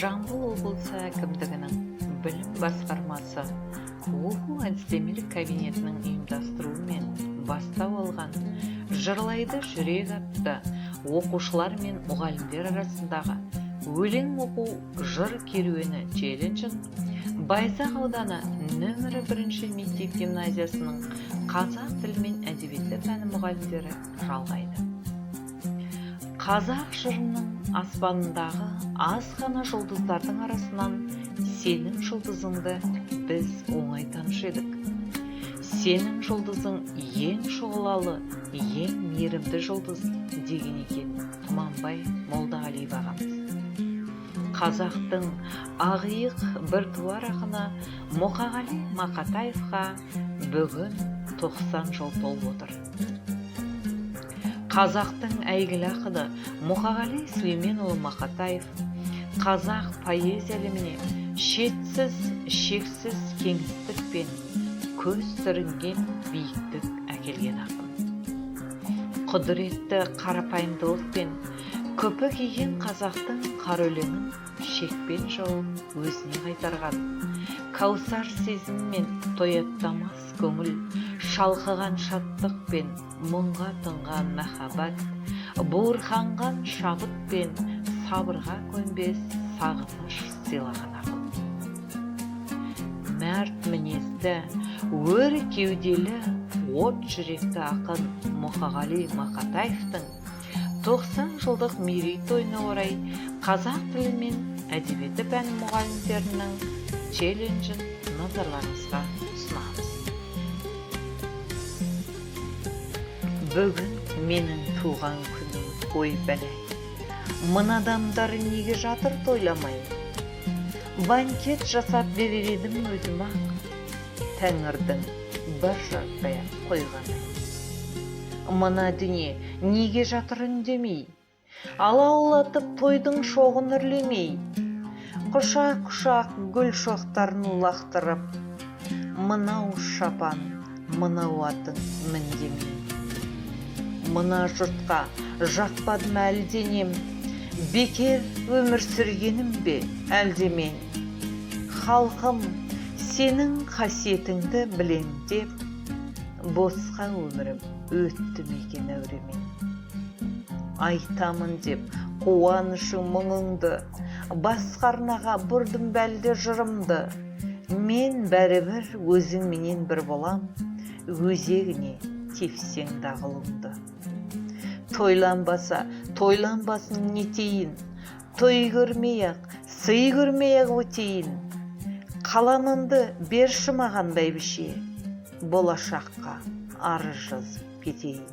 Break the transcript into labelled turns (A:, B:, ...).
A: Жамбыл облысы әкімдігінің білім басқармасы оқу-әдістемелік кабинетінің ұйымдастыруымен бастау алған «Жырлайды жүрек» атты оқушылар мен мұғалімдер арасындағы өлең оқу жыр керуені челленджін Байзақ ауданы нөмірі 1 мектеп гимназиясының қазақ тілі мен әдебиеті пәні мұғалімдері жалғайды. Қазақ жырының аспанындағы аз ғана жұлдыздардың арасынан сенің жұлдызыңды біз оңай танышы едік. Сенің жұлдызың ең шұғылалы, ең мейірімді жұлдыз деген екен Тұманбай Молдағалиев ағамыз. Қазақтың ағиық біртуар ақыны Мұқағали Мақатаевқа бүгін 90 жыл толып отыр. Қазақтың әйгілі ақыны Мұқағали Сүлейменұлы Мақатаев қазақ поэзия әлеміне шетсіз, шексіз кеңістік пен көз сүрінген биіктік әкелген ақын. Құдіретті қарапайымдылық пен көпі киген қазақтың қара өлеңін шекпен жауып өзіне қайтарған. Каусар сезім мен тояттамас көңіл, шалқыған шаттық пен мұңға тұнған махаббат, буырқанған шабыт пен сабырға көнбес сағыныш сыйлаған ақын. Мәрт мінезді, өр кеуделі, от жүректі ақын Мұқағали Мақатаевтың 90 жылдық мерейтойына орай қазақ тілі мен әдебиеті пәні мұғалімдерінің челленджін назарларыңызға ұсынамыз. Бүгін менің туған күнім, ой бәләй, мына адамдар неге жатыр тойламай? Банкет жасап берер едім өзім-ақ, Тәңірдің бір жатпай қойғаны. Мына дүние неге жатыр үндемей? Алаулатып тойдың шоғын үрлемей? Құшақ-құшақ гүл шоқтарын лақтырып, мынау шапан, мынау атың міндемей. Мына жұртқа жақпадым әлденем, бекер өмір сүргенім бе әлдемен? Халқым, сенің қасиетіңді білем деп, босқа өмірім өтті мекен әуремен. Айтамын деп қуанышың мұңыңды, басқа арнаға бұрдым бәлде жырымды. Мен бәрібір өзіңменен бір болам, өзегіне тепсең дағылыңды. Тойланбаса, тойланбасын нетейін, той көрмей-ақ, сый көрмей-ақ өтейін. Қаламымды берші маған бәйбіше, болашаққа арыз жазып кетейін.